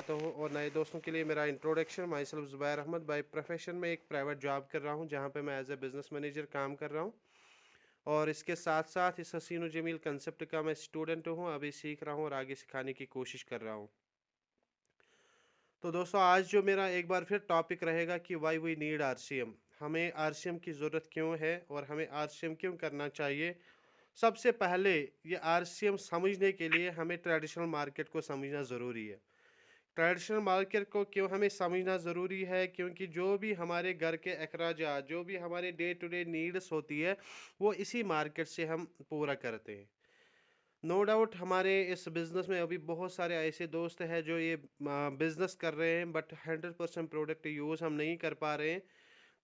चाहता हूं, और नए दोस्तों के लिए मेरा introduction, myself Zubair Ahmed. By profession में एक प्राइवेट जॉब कर रहा हूं, जहां पे मैं एज ए बिज़नेस मैनेजर काम कर रहा हूं, और इसके साथ साथ इस हसीन व जमील कंसेप्ट का मैं स्टूडेंट हूं, अभी सीख रहा हूं और आगे सिखाने की कोशिश कर रहा हूं। तो दोस्तों, आज जो मेरा एक बार फिर टॉपिक रहेगा कि वाई वी नीड आरसीएम, हमें आरसीएम की ज़रूरत क्यों है और हमें आरसीएम क्यों करना चाहिए। सबसे पहले ये आरसीएम समझने के लिए हमें ट्रेडिशनल मार्केट को समझना ज़रूरी है। ट्रेडिशनल मार्केट को क्यों हमें समझना ज़रूरी है, क्योंकि जो भी हमारे घर के अखराजात, जो भी हमारे डे टू डे नीड्स होती है, वो इसी मार्केट से हम पूरा करते हैं। नो डाउट हमारे इस बिज़नेस में अभी बहुत सारे ऐसे दोस्त हैं जो ये बिज़नेस कर रहे हैं, बट 100% प्रोडक्ट यूज़ हम नहीं कर पा रहे हैं।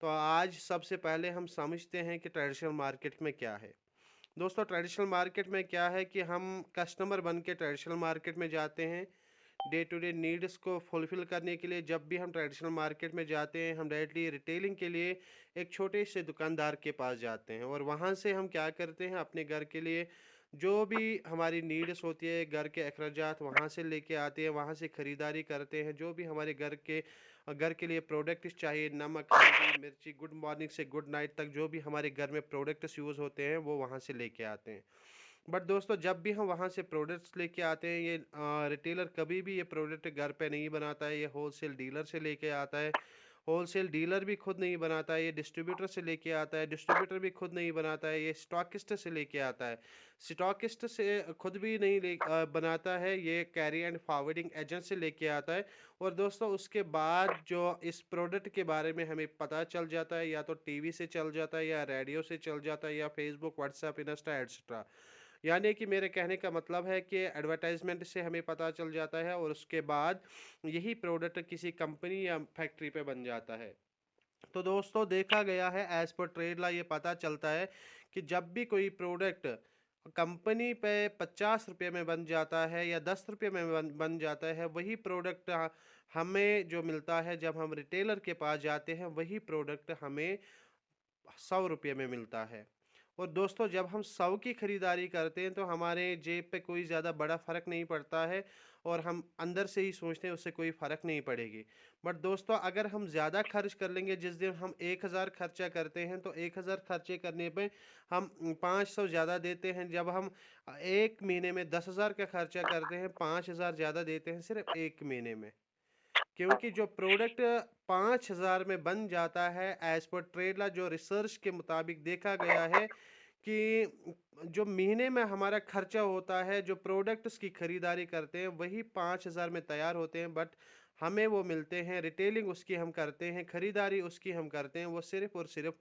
तो आज सबसे पहले हम समझते हैं कि ट्रेडिशनल मार्केट में क्या है। दोस्तों, ट्रेडिशनल मार्केट में क्या है कि हम कस्टमर बन के ट्रेडिशनल मार्केट में जाते हैं। डे टू डे नीड्स को फुलफ़िल करने के लिए जब भी हम ट्रेडिशनल मार्केट में जाते हैं, हम डायरेक्टली रिटेलिंग के लिए एक छोटे से दुकानदार के पास जाते हैं, और वहाँ से हम क्या करते हैं, अपने घर के लिए जो भी हमारी नीड्स होती है, घर के अखराजात वहाँ से लेके आते हैं, वहाँ से ख़रीदारी करते हैं। जो भी हमारे घर के लिए प्रोडक्ट्स चाहिए, नमक, हल्दी, मिर्ची, गुड मॉर्निंग से गुड नाइट तक जो भी हमारे घर में प्रोडक्ट्स यूज़ होते हैं, वो वहाँ से लेके आते हैं। बट दोस्तों, जब भी हम वहाँ से प्रोडक्ट्स लेके आते हैं, ये रिटेलर कभी भी ये प्रोडक्ट घर पे नहीं बनाता है, ये होलसेल डीलर से लेके आता है। होलसेल डीलर भी खुद नहीं बनाता है, ये डिस्ट्रीब्यूटर से लेके आता है। डिस्ट्रीब्यूटर भी खुद नहीं बनाता है, ये स्टॉकिस्ट से लेके आता है। स्टॉकिस्ट से खुद भी नहीं बनाता है, ये कैरी एंड फॉरवर्डिंग एजेंट से लेके आता है। और दोस्तों, उसके बाद जो इस प्रोडक्ट के बारे में हमें पता चल जाता है, या तो टीवी से चल जाता है, या रेडियो से चल जाता है, या फेसबुक, व्हाट्सएप, इंस्टा एट्सेट्रा। यानी कि मेरे कहने का मतलब है कि एडवर्टाइजमेंट से हमें पता चल जाता है, और उसके बाद यही प्रोडक्ट किसी कंपनी या फैक्ट्री पे बन जाता है। तो दोस्तों, देखा गया है एज पर ट्रेड ला, ये पता चलता है कि जब भी कोई प्रोडक्ट कंपनी पे 50 रुपये में बन जाता है या 10 रुपये में बन जाता है, वही प्रोडक्ट हमें जो मिलता है जब हम रिटेलर के पास जाते हैं, वही प्रोडक्ट हमें 100 रुपये में मिलता है। और दोस्तों, जब हम 100 की ख़रीदारी करते हैं तो हमारे जेब पे कोई ज़्यादा बड़ा फ़र्क नहीं पड़ता है, और हम अंदर से ही सोचते हैं उससे कोई फ़र्क नहीं पड़ेगी। बट दोस्तों, अगर हम ज़्यादा खर्च कर लेंगे, जिस दिन हम 1000 खर्चा करते हैं, तो 1000 खर्चे करने पे हम 500 ज़्यादा देते हैं। जब हम एक महीने में 10,000 का खर्चा करते हैं, 5000 ज़्यादा देते हैं सिर्फ एक महीने में। क्योंकि जो प्रोडक्ट 5000 में बन जाता है, एज पर ट्रेडला जो रिसर्च के मुताबिक देखा गया है कि जो महीने में हमारा खर्चा होता है, जो प्रोडक्ट्स की खरीदारी करते हैं, वही 5000 में तैयार होते हैं, बट हमें वो मिलते हैं, रिटेलिंग उसकी हम करते हैं, खरीदारी उसकी हम करते हैं, वो सिर्फ और सिर्फ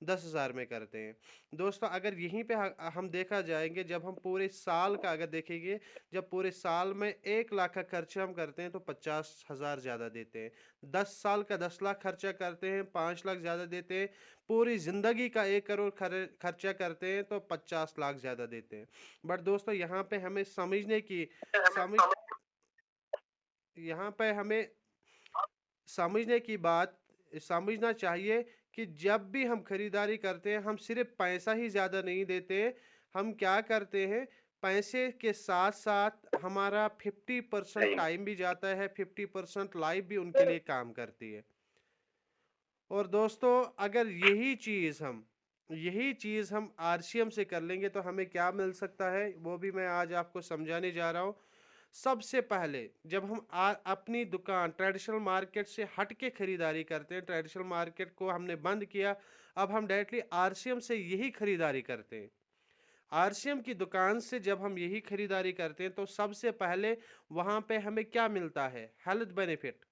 10,000 में करते हैं। दोस्तों, अगर यहीं पे हम देखा जाएंगे, जब हम पूरे साल का अगर देखेंगे, जब पूरे साल में 1 लाख का खर्चा हम करते हैं, तो 50,000 ज़्यादा देते हैं। 10 साल का 10 लाख खर्चा करते हैं, 5 लाख ज़्यादा देते हैं। पूरी ज़िंदगी का 1 करोड़ खर्चा करते हैं, तो 50 लाख ज़्यादा देते हैं। बट दोस्तों, समझ यहाँ पे हमें समझने की बात समझना चाहिए कि जब भी हम खरीदारी करते हैं, हम सिर्फ पैसा ही ज़्यादा नहीं देते हैं। हम क्या करते हैं, पैसे के साथ साथ हमारा 50% टाइम भी जाता है, 50% लाइफ भी उनके लिए काम करती है। और दोस्तों, अगर यही चीज़ हम आरसीएम से कर लेंगे, तो हमें क्या मिल सकता है, वो भी मैं आज आपको समझाने जा रहा हूँ। सबसे पहले, जब हम अपनी दुकान ट्रेडिशनल मार्केट से हट के खरीदारी करते हैं, ट्रेडिशनल मार्केट को हमने बंद किया, अब हम डायरेक्टली आरसीएम से यही खरीदारी करते हैं। आरसीएम की दुकान से जब हम यही खरीदारी करते हैं, तो सबसे पहले वहाँ पे हमें क्या मिलता है, health benefit.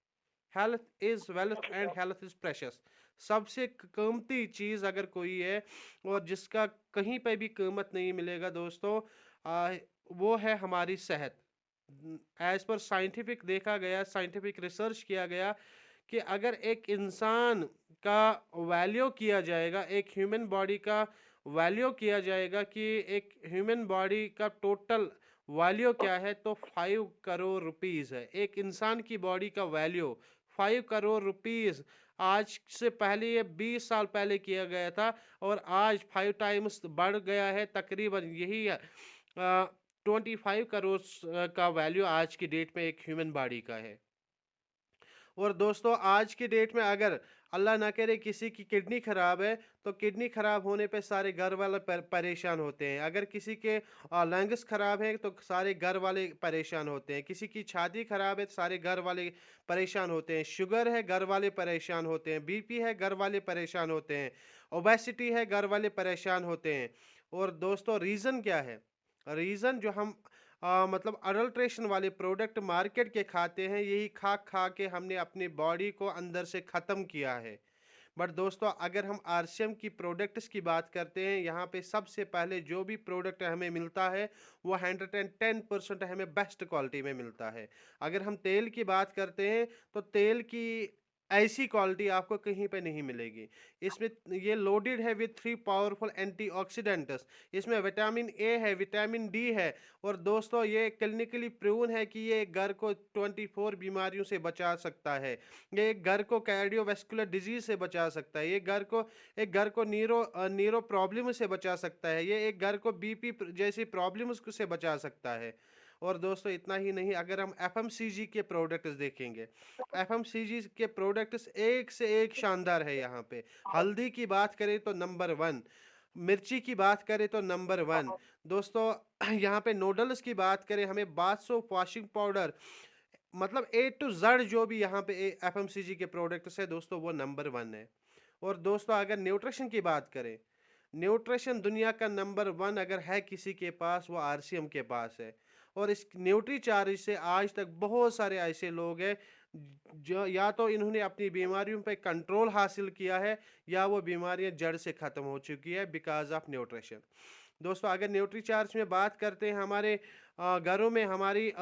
Health is wealth and health is precious. सबसे कीमती चीज़ अगर कोई है, और जिसका कहीं पे भी कीमत नहीं मिलेगा दोस्तों, आ, वो है हमारी सेहत। एज पर साइंटिफिक देखा गया, साइंटिफिक रिसर्च किया गया कि अगर एक इंसान का वैल्यू किया जाएगा, एक ह्यूमन बॉडी का वैल्यू किया जाएगा कि एक ह्यूमन बॉडी का टोटल वैल्यू क्या है, तो 5 करोड़ रुपीज़ है। एक इंसान की बॉडी का वैल्यू 5 करोड़ रुपीज़। आज से पहले ये 20 साल पहले किया गया था, और आज 5 टाइम्स बढ़ गया है, तकरीबन यही 25 करोड़ का वैल्यू आज की डेट में एक ह्यूमन बॉडी का है। और दोस्तों आज की डेट में अगर अल्लाह ना करे किसी की किडनी खराब है, तो किडनी खराब होने पे सारे घर वाले परेशान होते हैं। अगर किसी के लंग्स खराब है तो सारे घर वाले परेशान होते हैं। किसी की छाती खराब है तो सारे घर वाले परेशान होते हैं। शुगर है, घर वाले परेशान होते हैं। बीपी है, घर वाले परेशान होते हैं। ओबेसिटी है, घर वाले परेशान होते हैं। और दोस्तों रीज़न क्या है? रीज़न जो हम मतलब अडल्ट्रेशन वाले प्रोडक्ट मार्केट के खाते हैं, यही खा खा के हमने अपनी बॉडी को अंदर से ख़त्म किया है। बट दोस्तों अगर हम आरसीएम की प्रोडक्ट्स की बात करते हैं, यहाँ पे सबसे पहले जो भी प्रोडक्ट हमें मिलता है वो 110% हमें बेस्ट क्वालिटी में मिलता है। अगर हम तेल की बात करते हैं तो तेल की ऐसी क्वालिटी आपको कहीं पे नहीं मिलेगी। इसमें ये लोडेड है विथ 3 पावरफुल एंटीऑक्सीडेंट्स। इसमें विटामिन ए है, विटामिन डी है। और दोस्तों ये क्लिनिकली प्रूवन है कि ये घर को 24 बीमारियों से बचा सकता है। ये एक घर को कार्डियोवैस्कुलर डिजीज से बचा सकता है। ये घर को नीरो प्रॉब्लम से बचा सकता है। ये एक घर को बीपी जैसी प्रॉब्लम्स से बचा सकता है। और दोस्तों इतना ही नहीं, अगर हम एफएमसीजी के प्रोडक्ट्स देखेंगे, एफएमसीजी के प्रोडक्ट्स एक से एक शानदार है। यहाँ पे हल्दी की बात करें तो नंबर 1, मिर्ची की बात करें तो नंबर 1। दोस्तों यहाँ पे नूडल्स की बात करें, हमें बाथ सोप, वॉशिंग पाउडर, मतलब ए टू जेड जो भी यहाँ पे एफएमसीजी के प्रोडक्ट्स है दोस्तों वो नंबर 1 है। और दोस्तों अगर न्यूट्रिशन की बात करें, न्यूट्रिशन दुनिया का नंबर 1 अगर है किसी के पास वो आरसीएम के पास है। और इस न्यूट्री चार्ज से आज तक बहुत सारे ऐसे लोग हैं जो या तो इन्होंने अपनी बीमारियों पे कंट्रोल हासिल किया है या वो बीमारियां जड़ से ख़त्म हो चुकी है बिकॉज ऑफ न्यूट्रिशन। दोस्तों अगर न्यूट्री चार्ज में बात करते हैं, हमारे घरों में हमारी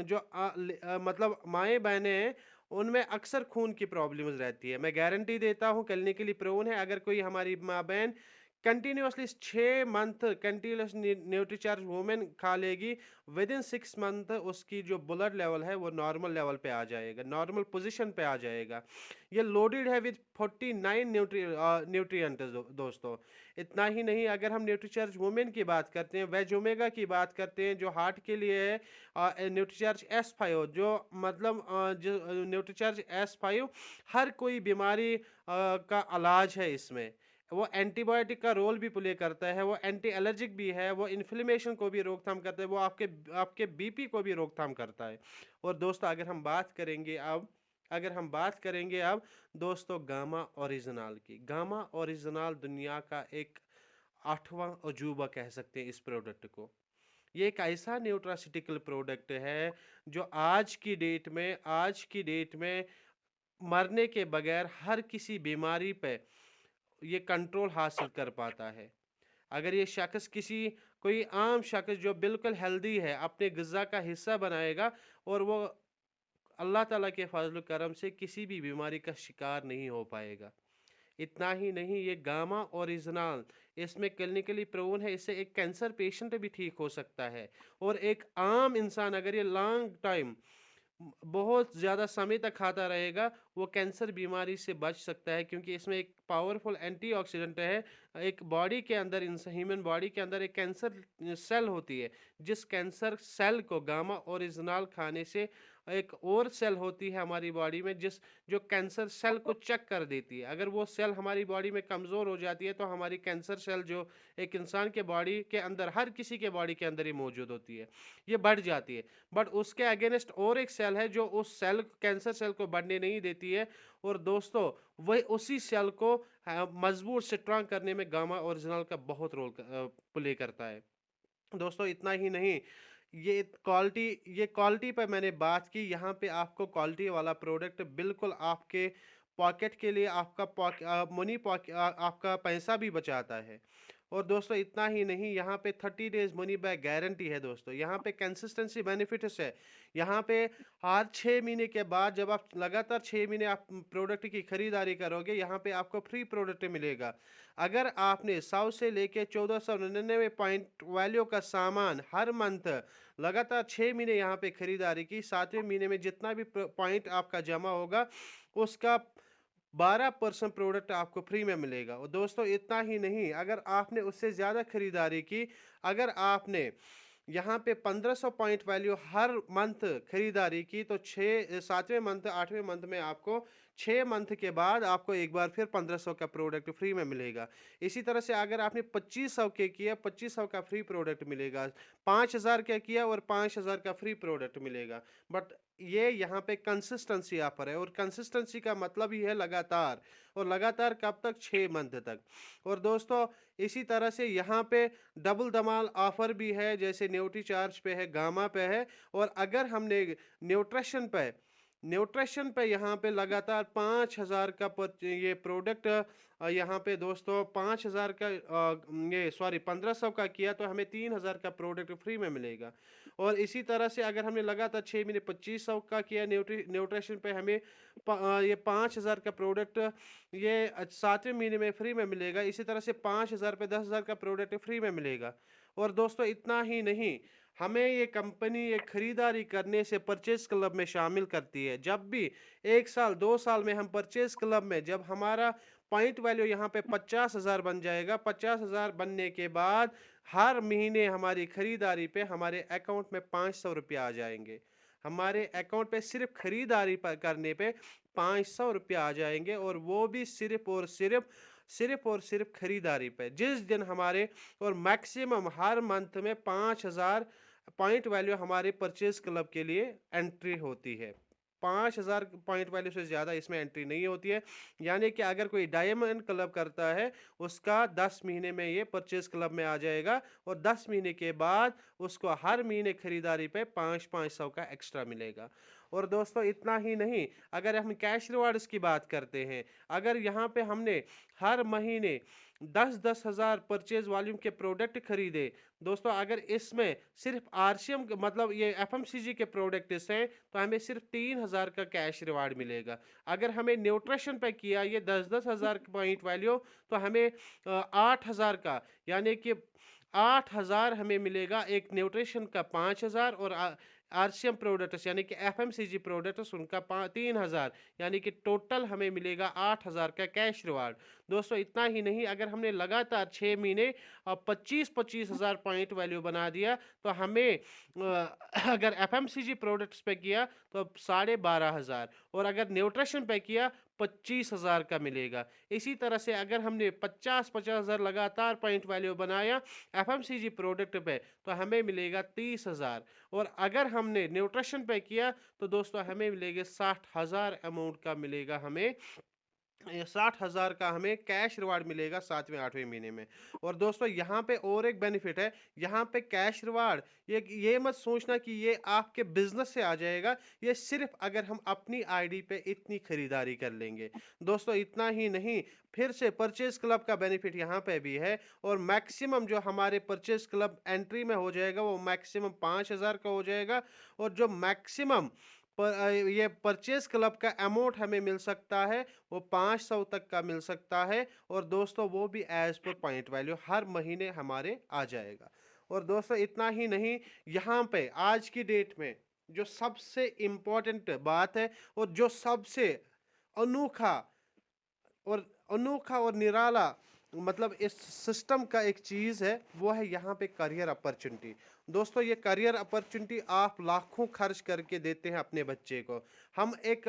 जो मतलब माएँ बहनें हैं उनमें अक्सर खून की प्रॉब्लम्स रहती है। मैं गारंटी देता हूँ, क्लिनिकली प्रूवन है, अगर कोई हमारी माँ बहन continuously 6 month continuous Nutricharge women खा लेगी, विद इन 6 मंथ उसकी जो ब्लड लेवल है वो नॉर्मल लेवल पे आ जाएगा, नॉर्मल पोजीशन पे आ जाएगा। ये लोडेड है विद 49 न्यूट्रिएंट्स दोस्तों। इतना ही नहीं, अगर हम न्यूट्रीचार्ज वुमेन की बात करते हैं, वेज ओमेगा की बात करते हैं जो हार्ट के लिए है, न्यूट्रीचार्ज S5 जो मतलब जो न्यूट्रीचार्ज S5 हर कोई बीमारी का इलाज है। इसमें वो एंटीबायोटिक का रोल भी प्ले करता है, वो एंटी एलर्जिक भी है, वो इन्फ्लेमेशन को भी रोकथाम करता है, वो आपके बीपी को भी रोकथाम करता है। और दोस्तों अगर हम बात करेंगे अब दोस्तों गामा ओरिजिनल की, गामा ओरिजिनल दुनिया का एक 8वां अजूबा कह सकते हैं इस प्रोडक्ट को। ये एक ऐसा न्यूट्रासिटिकल प्रोडक्ट है जो आज की डेट में मरने के बगैर हर किसी बीमारी पे ये कंट्रोल हासिल कर पाता है। अगर ये शख्स कोई आम शख्स जो बिल्कुल हेल्दी है अपने ग़िज़ा का हिस्सा बनाएगा और वो अल्लाह ताला के फजल करम से किसी भी बीमारी का शिकार नहीं हो पाएगा। इतना ही नहीं, ये गामा ओरिजिनल इसमें क्लिनिकली प्रूवन है, इससे एक कैंसर पेशेंट भी ठीक हो सकता है। और एक आम इंसान अगर ये लॉन्ग टाइम बहुत ज़्यादा समय तक खाता रहेगा वो कैंसर बीमारी से बच सकता है, क्योंकि इसमें एक पावरफुल एंटीऑक्सीडेंट है। एक बॉडी के अंदर, ह्यूमन बॉडी के अंदर एक कैंसर सेल होती है, जिस कैंसर सेल को गामा ओरिजिनल खाने से एक और सेल होती है हमारी बॉडी में जो कैंसर सेल को चेक कर देती है। अगर वो सेल हमारी बॉडी में कमज़ोर हो जाती है तो हमारी कैंसर सेल जो एक इंसान के बॉडी के अंदर, हर किसी के बॉडी के अंदर ही मौजूद होती है, ये बढ़ जाती है। बट उसके अगेंस्ट और एक सेल है जो उस सेल कैंसर सेल को बढ़ने नहीं देती है। और दोस्तों वही उसी सेल को मजबूत स्ट्रांग करने में गामा ओरिजिनल का बहुत रोल प्ले करता है। दोस्तों इतना ही नहीं, ये क्वालिटी पर मैंने बात की। यहाँ पे आपको क्वालिटी वाला प्रोडक्ट बिल्कुल आपके पॉकेट के लिए आपका पैसा भी बचाता है। और दोस्तों इतना ही नहीं, यहाँ पे 30 डेज मनी बैक गारंटी है दोस्तों। यहाँ पे कंसिस्टेंसी बेनिफिट्स है। यहाँ पे हर 6 महीने के बाद जब आप लगातार 6 महीने आप प्रोडक्ट की खरीदारी करोगे, यहाँ पे आपको फ्री प्रोडक्ट मिलेगा। अगर आपने 100 से लेके 1499 पॉइंट वैल्यू का सामान हर मंथ लगातार 6 महीने यहाँ पे खरीदारी की, 7वें महीने में जितना भी पॉइंट आपका जमा होगा उसका 12% प्रोडक्ट आपको फ्री में मिलेगा। और दोस्तों इतना ही नहीं, अगर आपने उससे ज़्यादा खरीदारी की, अगर आपने यहाँ पे 1500 पॉइंट वैल्यू हर मंथ खरीदारी की तो 7वें मंथ 8वें मंथ में आपको 6 मंथ के बाद आपको एक बार फिर 1500 का प्रोडक्ट फ्री में मिलेगा। इसी तरह से अगर आपने 2500 के किया 2500 का फ्री प्रोडक्ट मिलेगा, 5000 का किया और 5000 का फ्री प्रोडक्ट मिलेगा। बट ये यहाँ पे कंसिस्टेंसी ऑफर है और कंसिस्टेंसी का मतलब ही है लगातार, और लगातार कब तक? 6 मंथ तक। और दोस्तों इसी तरह से यहाँ पे डबल धमाल ऑफर भी है, जैसे न्यूट्री चार्ज पे है, गामा पे है, और अगर हमने न्यूट्रिशन पे न्यूट्रिशन पे यहाँ पे लगातार 5000 का ये प्रोडक्ट यहाँ पे दोस्तों 5000 का ये सॉरी 1500 का किया तो हमें 3000 का प्रोडक्ट फ्री में मिलेगा। और इसी तरह से अगर हमने लगातार 6 महीने 2500 का किया न्यूट्रिशन पे हमें ये 5000 का प्रोडक्ट ये 7वें महीने में फ्री में मिलेगा। इसी तरह से 5000 पे 10,000 का प्रोडक्ट फ्री में मिलेगा। और दोस्तों इतना ही नहीं, हमें ये कंपनी ये खरीदारी करने से परचेज क्लब में शामिल करती है। जब भी 1 साल 2 साल में हम परचेज क्लब में जब हमारा पॉइंट वैल्यू यहाँ पे 50,000 बन जाएगा, 50,000 बनने के बाद हर महीने हमारी खरीदारी पे हमारे अकाउंट में 500 रुपया आ जाएंगे। हमारे अकाउंट पे सिर्फ खरीदारी पर करने पे 500 रुपया आ जाएंगे, और वो भी सिर्फ खरीदारी पे। जिस दिन हमारे और मैक्सिमम हर मंथ में 5000 पॉइंट वैल्यू हमारे परचेज क्लब के लिए एंट्री होती है। 5000 पॉइंट वैल्यू से ज़्यादा इसमें एंट्री नहीं होती है। यानी कि अगर कोई डायमंड क्लब करता है, उसका 10 महीने में ये परचेज क्लब में आ जाएगा, और 10 महीने के बाद उसको हर महीने खरीदारी पे 500 का एक्स्ट्रा मिलेगा। और दोस्तों इतना ही नहीं, अगर हम कैश रिवार्ड्स की बात करते हैं, अगर यहाँ पे हमने हर महीने 10-10 हज़ार परचेज वॉल्यूम के प्रोडक्ट खरीदे, दोस्तों अगर इसमें सिर्फ आरसीएम मतलब ये एफएमसीजी के प्रोडक्ट्स हैं, तो हमें सिर्फ 3000 का कैश रिवार्ड मिलेगा। अगर हमें न्यूट्रिशन पे किया ये 10-10 हज़ार पॉइंट वैल्यू, तो हमें 8000 का, यानी कि 8000 हमें मिलेगा। एक न्यूट्रिशन का 5000, और आरसीएम प्रोडक्ट्स यानी कि एफएमसीजी प्रोडक्ट्स उनका 3000, यानी कि टोटल हमें मिलेगा 8000 का कैश रिवार्ड। दोस्तों इतना ही नहीं, अगर हमने लगातार 6 महीने 25-25 हज़ार पॉइंट वैल्यू बना दिया, तो हमें अगर एफएमसीजी प्रोडक्ट्स पे किया तो 12,500, और अगर न्यूट्रिशन पे किया 25,000 का मिलेगा। इसी तरह से अगर हमने 50-50 हज़ार लगातार पॉइंट वैल्यू बनाया एफएमसीजी प्रोडक्ट पे, तो हमें मिलेगा 30,000, और अगर हमने न्यूट्रिशन पे किया तो दोस्तों हमें मिलेगा 60,000 अमाउंट का मिलेगा हमें, 60,000 का हमें कैश रिवार्ड मिलेगा 7वें 8वें महीने में। और दोस्तों यहाँ पे और एक बेनिफिट है, यहाँ पे कैश रिवार्ड ये मत सोचना कि ये आपके बिजनेस से आ जाएगा, ये सिर्फ अगर हम अपनी आईडी पे इतनी खरीदारी कर लेंगे। दोस्तों इतना ही नहीं, फिर से परचेज क्लब का बेनिफिट यहाँ पे भी है, और मैक्सिमम जो हमारे परचेज क्लब एंट्री में हो जाएगा वो मैक्सिमम 5,000 का हो जाएगा, और जो मैक्सिमम ये परचेज क्लब का अमाउंट हमें मिल सकता है वो 500 तक का मिल सकता है। और दोस्तों वो भी एज पर पॉइंट वैल्यू हर महीने हमारे आ जाएगा। और दोस्तों इतना ही नहीं, यहाँ पे आज की डेट में जो सबसे इम्पोर्टेंट बात है, और जो सबसे अनोखा अनोखा और निराला मतलब इस सिस्टम का एक चीज़ है, वो है यहाँ पे करियर अपॉर्चुनिटी। दोस्तों ये करियर अपॉर्चुनिटी आप लाखों खर्च करके देते हैं अपने बच्चे को। हम एक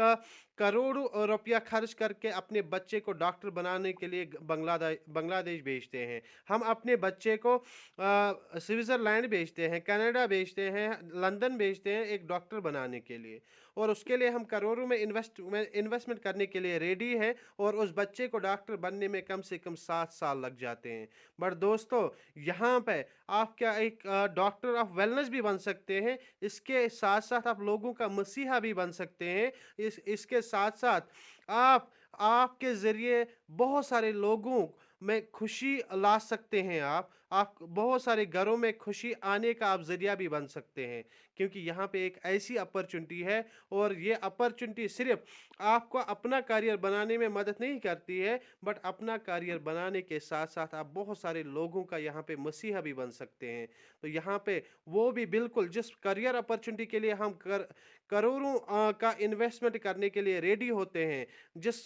करोड़ों रुपया खर्च करके अपने बच्चे को डॉक्टर बनाने के लिए बांग्लादेश भेजते हैं। हम अपने बच्चे को स्विट्ज़रलैंड भेजते हैं, कनाडा भेजते हैं, लंदन भेजते हैं एक डॉक्टर बनाने के लिए, और उसके लिए हम करोड़ों में इन्वेस्टमेंट करने के लिए रेडी है, और उस बच्चे को डॉक्टर बनने में कम से कम 7 साल लग जाते हैं। बट दोस्तों यहाँ पे आप क्या एक डॉक्टर ऑफ वेलनेस भी बन सकते हैं, इसके साथ साथ आप लोगों का मसीहा भी बन सकते हैं। इसके साथ साथ आप आपके ज़रिए बहुत सारे लोगों में खुशी ला सकते हैं। आप बहुत सारे घरों में खुशी आने का आप ज़रिया भी बन सकते हैं, क्योंकि यहाँ पे एक ऐसी अपॉर्चुनिटी है, और ये अपॉर्चुनिटी सिर्फ आपको अपना करियर बनाने में मदद नहीं करती है, बट अपना करियर बनाने के साथ साथ आप बहुत सारे लोगों का यहाँ पे मसीहा भी बन सकते हैं। तो यहाँ पे वो भी बिल्कुल जिस करियर अपॉर्चुनिटी के लिए हम करोड़ों का इन्वेस्टमेंट करने के लिए रेडी होते हैं, जिस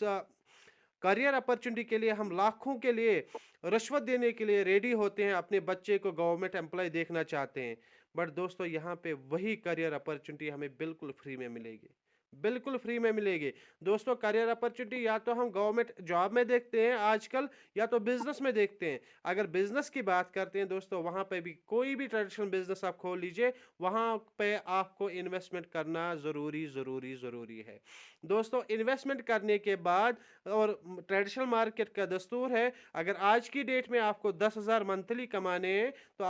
करियर अपॉर्चुनिटी के लिए हम लाखों के लिए रिश्वत देने के लिए रेडी होते हैं, अपने बच्चे को गवर्नमेंट एम्प्लॉय देखना चाहते हैं, बट दोस्तों यहाँ पे वही करियर अपॉर्चुनिटी हमें बिल्कुल फ्री में मिलेगी, बिल्कुल फ्री में मिलेगी। दोस्तों करियर अपॉर्चुनिटी या तो हम गवर्नमेंट जॉब में देखते हैं आजकल, या तो बिजनेस में देखते हैं। अगर बिजनेस की बात करते हैं दोस्तों, वहाँ पे भी कोई भी ट्रेडिशनल बिजनेस आप खोल लीजिए, वहाँ पे आपको इन्वेस्टमेंट करना ज़रूरी ज़रूरी ज़रूरी है। दोस्तों इन्वेस्टमेंट करने के बाद, और ट्रेडिशनल मार्केट का दस्तूर है, अगर आज की डेट में आपको 10,000 मंथली कमाने हैं, तो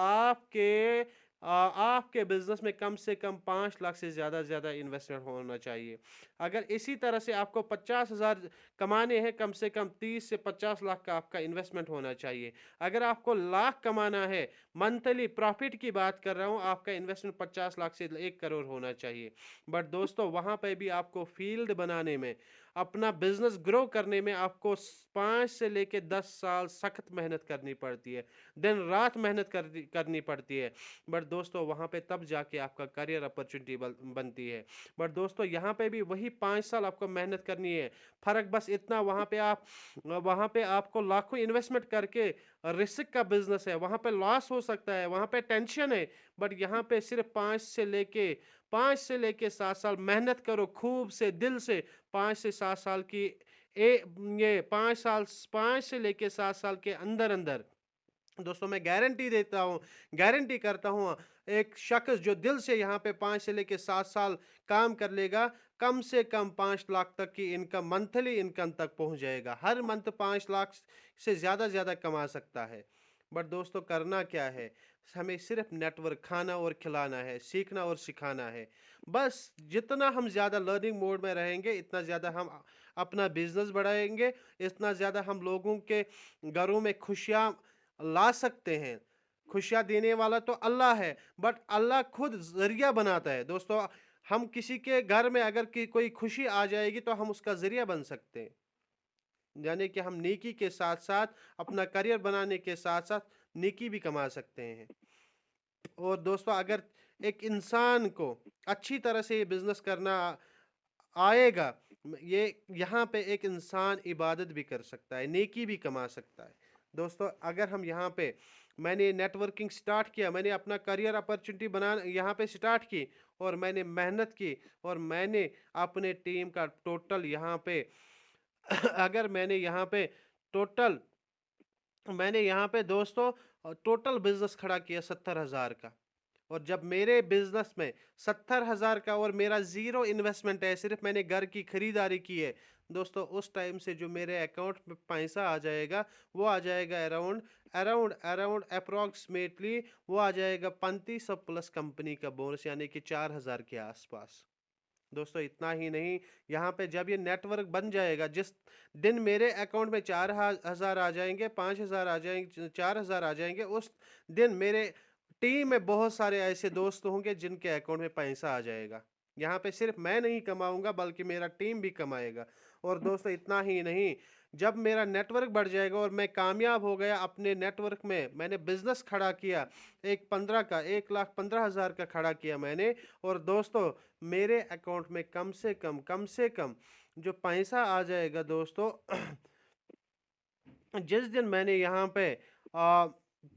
आपके बिजनेस में कम से कम 5 लाख से ज़्यादा इन्वेस्टमेंट होना चाहिए। अगर इसी तरह से आपको 50,000 कमाने हैं, कम से कम 30 से 50 लाख का आपका इन्वेस्टमेंट होना चाहिए। अगर आपको लाख कमाना है, मंथली प्रॉफिट की बात कर रहा हूँ, आपका इन्वेस्टमेंट 50 लाख से 1 करोड़ होना चाहिए। बट दोस्तों वहाँ पे भी आपको फील्ड बनाने में, अपना बिजनेस ग्रो करने में आपको 5 से लेके 10 साल सख्त मेहनत करनी पड़ती है, दिन रात मेहनत करनी पड़ती है। बट दोस्तों वहाँ पे तब जाके आपका करियर अपॉर्चुनिटी बनती है। बट दोस्तों यहाँ पे भी वही 5 साल आपको मेहनत करनी है। फर्क बस इतना, वहाँ पे आपको लाखों इन्वेस्टमेंट करके रिस्क का बिजनेस है, वहाँ पे लॉस हो सकता है, वहाँ पे टेंशन है। बट यहाँ पे सिर्फ 5 से लेके 7 साल मेहनत करो खूब से, दिल से। 5 से 7 साल की ए ये 5 साल, 5 से लेके 7 साल के अंदर अंदर दोस्तों मैं गारंटी देता हूँ, गारंटी करता हूँ, एक शख्स जो दिल से यहाँ पे 5 से लेके 7 साल काम कर लेगा, कम से कम 5 लाख तक की इनकम, मंथली इनकम तक पहुँच जाएगा। हर मंथ 5 लाख से ज़्यादा कमा सकता है। बट दोस्तों करना क्या है, हमें सिर्फ नेटवर्क खाना और खिलाना है, सीखना और सिखाना है। बस जितना हम ज़्यादा लर्निंग मोड में रहेंगे, इतना ज़्यादा हम अपना बिजनेस बढ़ाएंगे, इतना ज़्यादा हम लोगों के घरों में खुशियाँ ला सकते हैं। खुशियाँ देने वाला तो अल्लाह है, बट अल्लाह खुद ज़रिया बनाता है। दोस्तों हम किसी के घर में अगर कोई खुशी आ जाएगी, तो हम उसका ज़रिया बन सकते हैं। यानी कि हम नेकी के साथ साथ, अपना करियर बनाने के साथ साथ नेकी भी कमा सकते हैं। और दोस्तों अगर एक इंसान को अच्छी तरह से ये बिजनेस करना आएगा, ये यहाँ पे एक इंसान इबादत भी कर सकता है, नेकी भी कमा सकता है। दोस्तों अगर हम यहाँ पे, मैंने नेटवर्किंग स्टार्ट किया, मैंने अपना करियर अपॉर्चुनिटी बना यहाँ पे स्टार्ट की, और मैंने मेहनत की, और मैंने अपने टीम का टोटल यहाँ पे अगर टोटल मैंने यहाँ पे दोस्तों टोटल बिजनेस खड़ा किया 70,000 का। और जब मेरे बिजनेस में 70,000 का और मेरा ज़ीरो इन्वेस्टमेंट है, सिर्फ मैंने घर की खरीदारी की है, दोस्तों उस टाइम से जो मेरे अकाउंट में पैसा आ जाएगा, वो आ जाएगा अराउंड अराउंड अराउंड अप्रॉक्सीमेटली, वो आ जाएगा 3500 प्लस कंपनी का बोनस, यानी कि 4,000 के आसपास। दोस्तों इतना ही नहीं, यहाँ पे जब ये नेटवर्क बन जाएगा, जिस दिन मेरे अकाउंट में 4,000 आ जाएंगे, 5,000 आ जाएंगे, 4,000 आ जाएंगे, उस दिन मेरे टीम में बहुत सारे ऐसे दोस्त होंगे जिनके अकाउंट में पैसा आ जाएगा। यहाँ पे सिर्फ मैं नहीं कमाऊंगा, बल्कि मेरा टीम भी कमाएगा। और दोस्तों इतना ही नहीं, जब मेरा नेटवर्क बढ़ जाएगा और मैं कामयाब हो गया अपने नेटवर्क में, मैंने बिजनेस खड़ा किया, 1,15,000 का खड़ा किया मैंने। और दोस्तों मेरे अकाउंट में कम से कम जो पैसा आ जाएगा दोस्तों जिस दिन मैंने यहाँ पे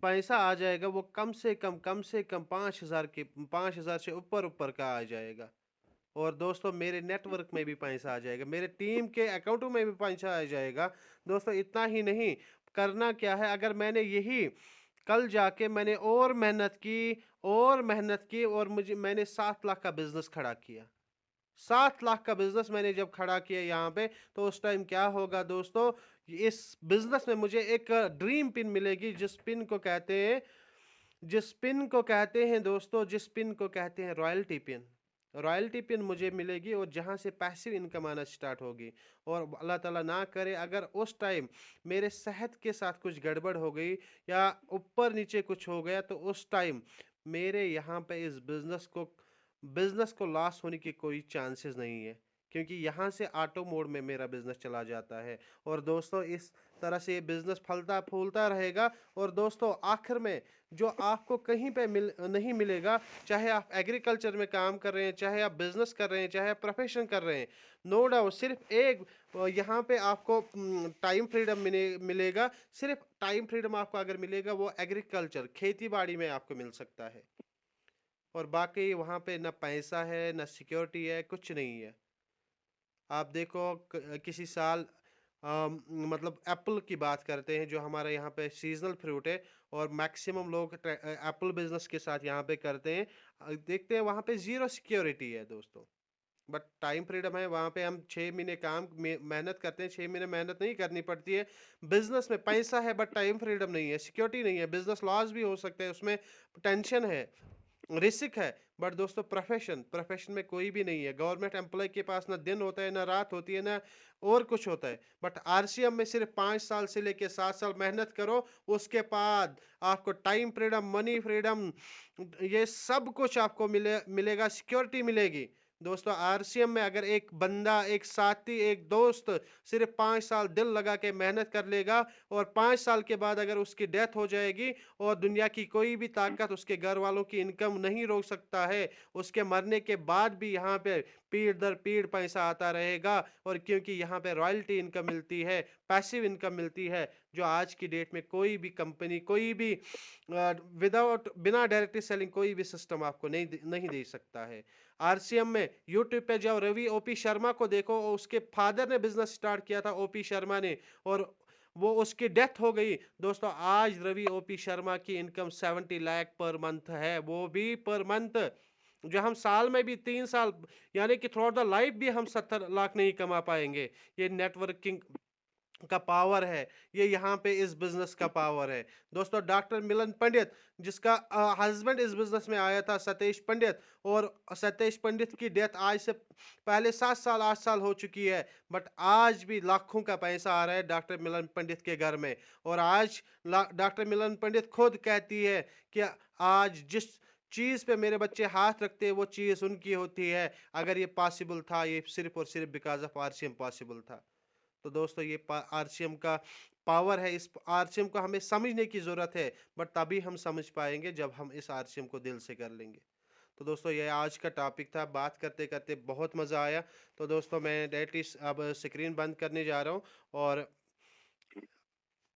पैसा आ जाएगा, वो कम से कम 5,000 से ऊपर ऊपर का आ जाएगा। और दोस्तों मेरे नेटवर्क में भी पैसा आ जाएगा, मेरे टीम के अकाउंटों में भी पैसा आ जाएगा। दोस्तों इतना ही नहीं, करना क्या है, अगर मैंने यही कल जाके मैंने और मैंने 7 लाख का बिजनेस खड़ा किया। 7 लाख का बिजनेस मैंने जब खड़ा किया यहाँ पे, तो उस टाइम क्या होगा दोस्तों, इस बिजनेस में मुझे एक ड्रीम पिन मिलेगी, जिस पिन को कहते हैं रॉयल्टी पिन। रॉयल्टी पिन मुझे मिलेगी, और जहाँ से पैसिव इनकम आना स्टार्ट होगी। और अल्लाह ताला ना करे अगर उस टाइम मेरे सेहत के साथ कुछ गड़बड़ हो गई, या ऊपर नीचे कुछ हो गया, तो उस टाइम मेरे यहाँ पे इस बिजनेस को लॉस होने की कोई चांसेस नहीं है, क्योंकि यहाँ से ऑटो मोड में मेरा बिजनेस चला जाता है। और दोस्तों इस तरह से बिजनेस फलता फूलता रहेगा। और दोस्तों आखिर में जो आपको कहीं पे नहीं मिलेगा, चाहे आप एग्रीकल्चर में काम कर रहे हैं, चाहे आप बिजनेस कर रहे हैं, चाहे आप प्रोफेशन कर रहे हैं, नो डाउट सिर्फ एक यहाँ पे आपको टाइम फ्रीडम मिलेगा। सिर्फ टाइम फ्रीडम आपको अगर मिलेगा, वो एग्रीकल्चर खेती बाड़ी में आपको मिल सकता है। और बाकी वहाँ पे ना पैसा है, ना सिक्योरिटी है, कुछ नहीं है। आप देखो किसी साल मतलब एप्पल की बात करते हैं जो हमारे यहाँ पे सीजनल फ्रूट है, और मैक्सिमम लोग एप्पल बिजनेस के साथ यहाँ पे करते हैं। देखते हैं वहाँ पे ज़ीरो सिक्योरिटी है दोस्तों, बट टाइम फ्रीडम है। वहाँ पे हम 6 महीने काम मेहनत करते हैं, 6 महीने मेहनत नहीं करनी पड़ती है। बिजनेस में पैसा है बट टाइम फ्रीडम नहीं है, सिक्योरिटी नहीं है, बिजनेस लॉस भी हो सकते हैं, उसमें टेंशन है, रिस्क है। बट दोस्तों प्रोफेशन में कोई भी नहीं है। गवर्नमेंट एम्प्लॉय के पास ना दिन होता है, ना रात होती है, ना और कुछ होता है। बट आरसीएम में सिर्फ 5 साल से लेके 7 साल मेहनत करो, उसके बाद आपको टाइम फ्रीडम, मनी फ्रीडम, ये सब कुछ आपको मिलेगा, सिक्योरिटी मिलेगी। दोस्तों आरसीएम में अगर एक बंदा, एक साथी, एक दोस्त सिर्फ 5 साल दिल लगा के मेहनत कर लेगा, और 5 साल के बाद अगर उसकी डेथ हो जाएगी, और दुनिया की कोई भी ताकत उसके घर वालों की इनकम नहीं रोक सकता है, उसके मरने के बाद भी यहाँ पे पीढ़ दर पीढ़ पैसा आता रहेगा। और क्योंकि यहाँ पे रॉयल्टी इनकम मिलती है, पैसिव इनकम मिलती है, जो आज की डेट में कोई भी कंपनी, कोई भी बिना डायरेक्टली सेलिंग कोई भी सिस्टम आपको नहीं दे सकता है। आरसीएम में यूट्यूब पे जाओ, रवि ओपी शर्मा को देखो, उसके फादर ने बिजनेस स्टार्ट किया था, ओपी शर्मा ने, और वो उसकी डेथ हो गई। दोस्तों आज रवि ओपी शर्मा की इनकम 70 लाख पर मंथ है, वो भी पर मंथ, जो हम साल में भी 3 साल, यानी कि थ्रू आउट द लाइफ भी हम 70 लाख नहीं कमा पाएंगे। ये नेटवर्किंग का पावर है, ये यहाँ पे इस बिजनेस का पावर है। दोस्तों डॉक्टर मिलन पंडित, जिसका हस्बैंड इस बिजनेस में आया था, सतीश पंडित, और सतीश पंडित की डेथ आज से पहले 7 साल 8 साल हो चुकी है, बट आज भी लाखों का पैसा आ रहा है डॉक्टर मिलन पंडित के घर में। और आज डॉक्टर मिलन पंडित खुद कहती है कि आज जिस चीज़ पे मेरे बच्चे हाथ रखते हैं वो चीज़ उनकी होती है। अगर ये पॉसिबल था, ये सिर्फ और सिर्फ बिकॉज ऑफ आरसीएम पॉसिबल था। तो दोस्तों ये आरसीएम का पावर है, इस आरसीएम को हमें समझने की ज़रूरत है, बट तभी हम समझ पाएंगे जब हम इस आरसीएम को दिल से कर लेंगे। तो दोस्तों ये आज का टॉपिक था, बात करते करते बहुत मज़ा आया। तो दोस्तों मैं डायरेक्टली अब स्क्रीन बंद करने जा रहा हूँ, और